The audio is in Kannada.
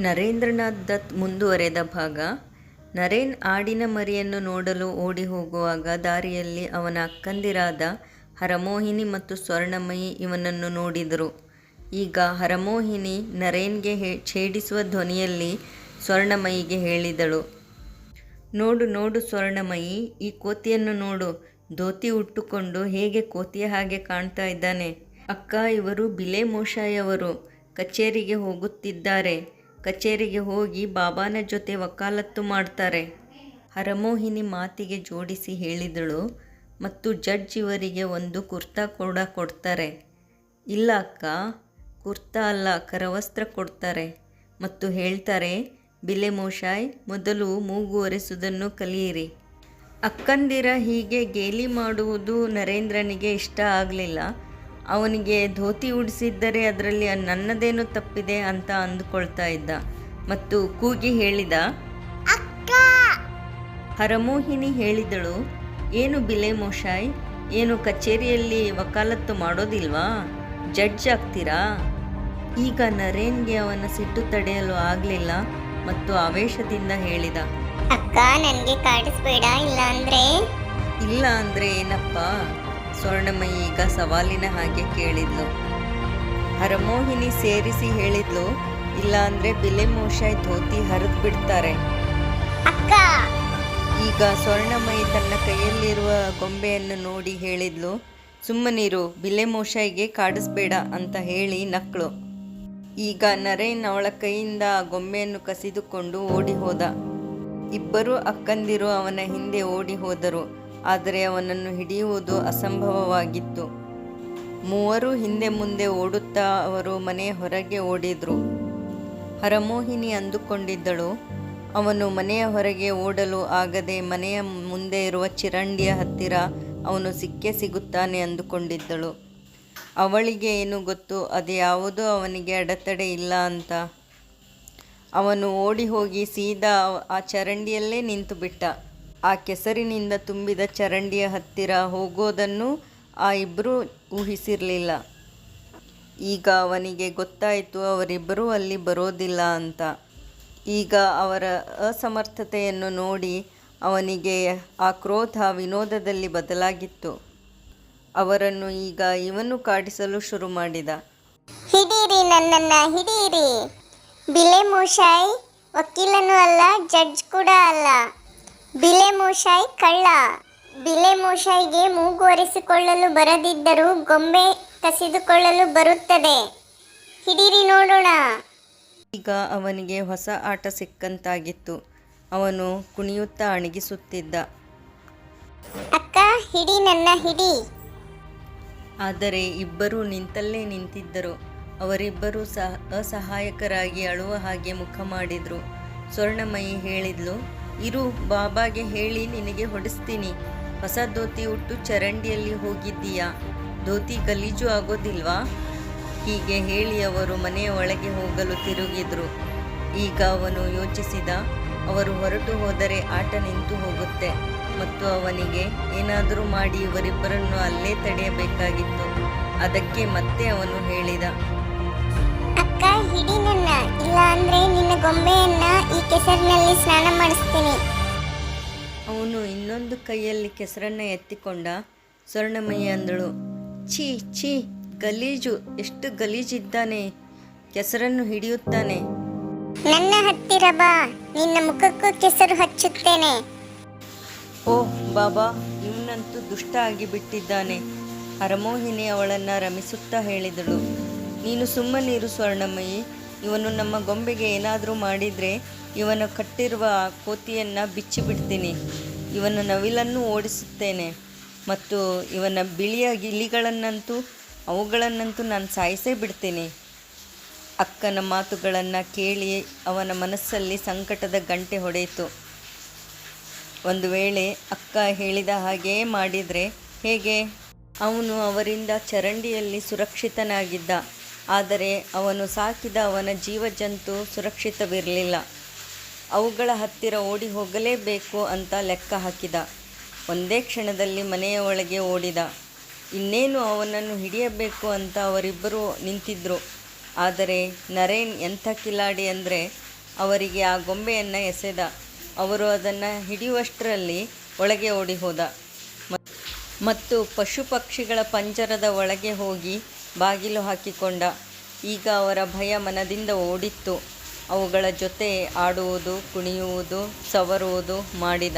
ನರೇಂದ್ರನಾಥ್ ದತ್ ಮುಂದುವರೆದ ಭಾಗ. ನರೇನ್ ಆಡಿನ ಮರಿಯನ್ನು ನೋಡಲು ಓಡಿ ಹೋಗುವಾಗ ದಾರಿಯಲ್ಲಿ ಅವನ ಅಕ್ಕಂದಿರಾದ ಹರಮೋಹಿನಿ ಮತ್ತು ಸ್ವರ್ಣಮಯಿ ಇವನನ್ನು ನೋಡಿದರು. ಈಗ ಹರಮೋಹಿನಿ ನರೇನ್ಗೆ ಛೇಡಿಸುವ ಧ್ವನಿಯಲ್ಲಿ ಸ್ವರ್ಣಮಯಿಗೆ ಹೇಳಿದಳು, ನೋಡು ನೋಡು ಸ್ವರ್ಣಮಯಿ, ಈ ಕೋತಿಯನ್ನು ನೋಡು, ಧೋತಿ ಉಟ್ಟುಕೊಂಡು ಹೇಗೆ ಕೋತಿಯ ಹಾಗೆ ಕಾಣ್ತಾ ಇದ್ದಾನೆ. ಅಕ್ಕ, ಇವರು ಬಿಲೆ ಮೋಶಾಯವರು ಕಚೇರಿಗೆ ಹೋಗುತ್ತಿದ್ದಾರೆ. ಕಚೇರಿಗೆ ಹೋಗಿ ಬಾಬಾನ ಜೊತೆ ವಕಾಲತ್ತು ಮಾಡ್ತಾರೆ. ಹರಮೋಹಿನಿ ಮಾತಿಗೆ ಜೋಡಿಸಿ ಹೇಳಿದಳು, ಮತ್ತು ಜಡ್ಜ್ ಇವರಿಗೆ ಒಂದು ಕುರ್ತಾ ಕೂಡ ಕೊಡ್ತಾರೆ. ಇಲ್ಲ ಅಕ್ಕ, ಕುರ್ತಾ ಅಲ್ಲ, ಕರವಸ್ತ್ರ ಕೊಡ್ತಾರೆ ಮತ್ತು ಹೇಳ್ತಾರೆ, ಬಿಲೆ ಮೋಶಾಯ್, ಮೊದಲು ಮೂಗು ಒರೆಸುವುದನ್ನು ಕಲಿಯಿರಿ. ಅಕ್ಕಂದಿರ ಹೀಗೆ ಗೇಲಿ ಮಾಡುವುದು ನರೇಂದ್ರನಿಗೆ ಇಷ್ಟ ಆಗಲಿಲ್ಲ. ಅವನಿಗೆ ಧೋತಿ ಉಡಿಸಿದ್ದರೆ ಅದರಲ್ಲಿ ನನ್ನದೇನು ತಪ್ಪಿದೆ ಅಂತ ಅಂದುಕೊಳ್ತಾ ಇದ್ದ ಮತ್ತು ಕೂಗಿ ಹೇಳಿದ, ಅಕ್ಕ. ಹರಮೋಹಿನಿ ಹೇಳಿದಳು, ಏನು ಬಿಲೆ ಮೋಶಾಯ್, ಏನು ಕಚೇರಿಯಲ್ಲಿ ವಕಾಲತ್ತು ಮಾಡೋದಿಲ್ವಾ? ಜಡ್ಜ್ ಆಗ್ತೀರಾ? ಈಗ ನರೇನ್ಗೆ ಅವನ ಸಿಟ್ಟು ತಡೆಯಲು ಆಗಲಿಲ್ಲ ಮತ್ತು ಆವೇಶದಿಂದ ಹೇಳಿದ, ಅಕ್ಕ, ನನಗೆ ಕಾಡಿಸ್ಬೇಡ, ಇಲ್ಲ ಅಂದ್ರೆ ಏನಪ್ಪ? ಸ್ವರ್ಣಮಯಿ ಈಗ ಸವಾಲಿನ ಹಾಗೆ ಕೇಳಿದ್ಲು. ಹರಮೋಹಿನಿ ಸೇರಿಸಿ ಹೇಳಿದ್ಲು, ಇಲ್ಲ ಅಂದ್ರೆ ಬಿಲೆ ಮೋಶಾಯ್ ಧೋತಿ ಹರಿದು ಬಿಡ್ತಾರೆ. ಅಕ್ಕ. ಈಗ ಸ್ವರ್ಣಮಯಿ ತನ್ನ ಕೈಯಲ್ಲಿರುವ ಗೊಂಬೆಯನ್ನು ನೋಡಿ ಹೇಳಿದ್ಲು, ಸುಮ್ಮನಿರು, ಬಿಲೆ ಮೋಶಾಯ್ಗೆ ಕಾಡಿಸ್ಬೇಡ ಅಂತ ಹೇಳಿ ನಕ್ಳು. ಈಗ ನರೇನ್ ಅವಳ ಕೈಯಿಂದ ಆ ಗೊಂಬೆಯನ್ನು ಕಸಿದುಕೊಂಡು ಓಡಿ ಹೋದ. ಇಬ್ಬರು ಅಕ್ಕಂದಿರು ಅವನ ಹಿಂದೆ ಓಡಿ ಹೋದರು, ಆದರೆ ಅವನನ್ನು ಹಿಡಿಯುವುದು ಅಸಂಭವವಾಗಿತ್ತು. ಮೂವರು ಹಿಂದೆ ಮುಂದೆ ಓಡುತ್ತಾ ಅವರು ಮನೆಯ ಹೊರಗೆ ಓಡಿದ್ರು. ಹರಮೋಹಿನಿ ಅಂದುಕೊಂಡಿದ್ದಳು, ಅವನು ಮನೆಯ ಹೊರಗೆ ಓಡಲು ಆಗದೆ ಮನೆಯ ಮುಂದೆ ಇರುವ ಚಿರಂಡಿಯ ಹತ್ತಿರ ಅವನು ಸಿಕ್ಕೇ ಸಿಗುತ್ತಾನೆ ಅಂದುಕೊಂಡಿದ್ದಳು. ಅವಳಿಗೆ ಏನು ಗೊತ್ತು, ಅದು ಯಾವುದೋ ಅವನಿಗೆ ಅಡೆತಡೆ ಇಲ್ಲ ಅಂತ. ಅವನು ಓಡಿ ಹೋಗಿ ಸೀದಾ ಆ ಚರಂಡಿಯಲ್ಲೇ ನಿಂತು ಬಿಟ್ಟ. ಆ ಕೆಸರಿನಿಂದ ತುಂಬಿದ ಚರಂಡಿಯ ಹತ್ತಿರ ಹೋಗೋದನ್ನು ಆ ಇಬ್ಬರೂ ಊಹಿಸಿರಲಿಲ್ಲ. ಈಗ ಅವನಿಗೆ ಗೊತ್ತಾಯಿತು ಅವರಿಬ್ಬರೂ ಅಲ್ಲಿ ಬರೋದಿಲ್ಲ ಅಂತ. ಈಗ ಅವರ ಅಸಮರ್ಥತೆಯನ್ನು ನೋಡಿ ಅವನಿಗೆ ಆ ಕ್ರೋಧ ವಿನೋದದಲ್ಲಿ ಬದಲಾಗಿತ್ತು. ಅವರನ್ನು ಈಗ ಇವನು ಕಾಡಿಸಲು ಶುರು ಮಾಡಿದ. ಹಿಡೀರಿ, ನನ್ನನ್ನು ಹಿಡೀರಿ. ಬಿಲೆ ಮೋಶಾಯ್ ವಕೀಲನೂ ಅಲ್ಲ, ಜಡ್ಜ್ ಕೂಡ ಅಲ್ಲ. ಬಿಲೆ ಮೋಶಾಯ್ ಕಳ್ಳ. ಬಿಲೆ ಮೋಶಾಯ್ಗೆ ಮೂಗು ಒರೆಸಿಕೊಳ್ಳಲು ಬರದಿದ್ದರೂ ಗೊಂಬೆ ಕಸಿದುಕೊಳ್ಳಲು ಬರುತ್ತದೆ. ಹಿಡೀರಿ ನೋಡೋಣ. ಈಗ ಅವನಿಗೆ ಹೊಸ ಆಟ ಸಿಕ್ಕಂತಾಗಿತ್ತು. ಅವನು ಕುಣಿಯುತ್ತಾ ಅಣಗಿಸುತ್ತಿದ್ದ. ಅಕ್ಕ, ಹಿಡಿ, ನನ್ನ ಹಿಡಿ. ಆದರೆ ಇಬ್ಬರೂ ನಿಂತಲ್ಲೇ ನಿಂತಿದ್ದರು. ಅವರಿಬ್ಬರೂ ಅಸಹಾಯಕರಾಗಿ ಅಳುವ ಹಾಗೆ ಮುಖ ಮಾಡಿದ್ರು. ಸ್ವರ್ಣಮಯಿ ಹೇಳಿದ್ಲು, ಇರು, ಬಾಬಾಗೆ ಹೇಳಿ ನಿನಗೆ ಹೊಡಿಸ್ತೀನಿ. ಹೊಸ ಧೋತಿ ಉಟ್ಟು ಚರಂಡಿಯಲ್ಲಿ ಹೋಗಿದ್ದೀಯಾ? ಧೋತಿ ಗಲೀಜು ಆಗೋದಿಲ್ವಾ? ಹೀಗೆ ಹೇಳಿ ಅವರು ಮನೆಯ ಒಳಗೆ ಹೋಗಲು ತಿರುಗಿದ್ರು. ಈಗ ಅವನು ಯೋಚಿಸಿದ, ಅವರು ಹೊರಟು ಹೋದರೆ ಆಟ ನಿಂತು ಹೋಗುತ್ತೆ ಮತ್ತು ಅವನಿಗೆ ಏನಾದರೂ ಮಾಡಿ ಇವರಿಬ್ಬರನ್ನು ಅಲ್ಲೇ ತಡೆಯಬೇಕಾಗಿತ್ತು. ಅದಕ್ಕೆ ಮತ್ತೆ ಅವನು ಹೇಳಿದ, ಅಕ್ಕ, ಹಿಡಿ ನನ್ನ, ಇಲ್ಲ ಅಂದ್ರೆ ನಿನ್ನ ಗೊಂಬೆಯನ್ನ ಈ ಕೆಸರಿನಲ್ಲಿ ಸ್ನಾನ ಮಾಡಿಸ್ತೀನಿ. ಅವನು ಇನ್ನೊಂದು ಕೈಯಲ್ಲಿ ಕೆಸರನ್ನು ಎತ್ತಿಕೊಂಡ. ಸ್ವರ್ಣಮಯಿ ಅಂದಳು, ಛೀ ಛೀ, ಗಲೀಜು, ಎಷ್ಟು ಗಲೀಜಿದ್ದಾನೆ, ಕೆಸರನ್ನು ಹಿಡಿಯುತ್ತಾನೆ. ನನ್ನ ಹತ್ತಿರ ಬಾ, ನಿನ್ನ ಮುಖಕ್ಕೂ ಕೆಸರು ಹಚ್ಚುತ್ತೇನೆ. ಓಹ್ ಬಾಬಾ, ಇವನಂತೂ ದುಷ್ಟ ಆಗಿಬಿಟ್ಟಿದ್ದಾನೆ. ಹರಮೋಹಿನಿ ಅವಳನ್ನು ರಮಿಸುತ್ತಾ ಹೇಳಿದಳು, ನೀನು ಸುಮ್ಮನಿರು ಸ್ವರ್ಣಮಯಿ. ಇವನು ನಮ್ಮ ಗೊಂಬೆಗೆ ಏನಾದರೂ ಮಾಡಿದರೆ ಇವನು ಕಟ್ಟಿರುವ ಕೋತಿಯನ್ನು ಬಿಚ್ಚಿಬಿಡ್ತೀನಿ. ಇವನ ನವಿಲನ್ನು ಓಡಿಸುತ್ತೇನೆ ಮತ್ತು ಇವನ ಬಿಳಿಯ ಅವುಗಳನ್ನಂತೂ ನಾನು ಸಾಯಿಸೇ ಬಿಡ್ತೀನಿ. ಅಕ್ಕನ ಮಾತುಗಳನ್ನು ಕೇಳಿ ಅವನ ಮನಸ್ಸಲ್ಲಿ ಸಂಕಟದ ಗಂಟೆ ಹೊಡೆಯಿತು. ಒಂದು ವೇಳೆ ಅಕ್ಕ ಹೇಳಿದ ಹಾಗೆಯೇ ಮಾಡಿದರೆ ಹೇಗೆ? ಅವನು ಅವರಿಂದ ಚರಂಡಿಯಲ್ಲಿ ಸುರಕ್ಷಿತನಾಗಿದ್ದ, ಆದರೆ ಅವನು ಸಾಕಿದ ಅವನ ಜೀವಜಂತು ಸುರಕ್ಷಿತವಿರಲಿಲ್ಲ. ಅವುಗಳ ಹತ್ತಿರ ಓಡಿ ಹೋಗಲೇಬೇಕು ಅಂತ ಲೆಕ್ಕ ಹಾಕಿದ. ಒಂದೇ ಕ್ಷಣದಲ್ಲಿ ಮನೆಯ ಒಳಗೆ ಓಡಿದ. ಇನ್ನೇನು ಅವನನ್ನು ಹಿಡಿಯಬೇಕು ಅಂತ ಅವರಿಬ್ಬರೂ ನಿಂತಿದ್ದರು. ಆದರೆ ನರೇನ್ ಎಂಥ ಕಿಲಾಡಿ ಅಂದರೆ ಅವರಿಗೆ ಆ ಗೊಂಬೆಯನ್ನು ಎಸೆದ. ಅವರು ಅದನ್ನು ಹಿಡಿಯುವಷ್ಟರಲ್ಲಿ ಒಳಗೆ ಓಡಿ ಹೋದ ಮತ್ತು ಪಶು ಪಕ್ಷಿಗಳ ಪಂಜರದ ಒಳಗೆ ಹೋಗಿ ಬಾಗಿಲು ಹಾಕಿಕೊಂಡ. ಈಗ ಅವರ ಭಯ ಮನದಿಂದ ಓಡಿತ್ತು. ಅವುಗಳ ಜೊತೆ ಆಡುವುದು, ಕುಣಿಯುವುದು, ಸವರುವುದು ಮಾಡಿದ.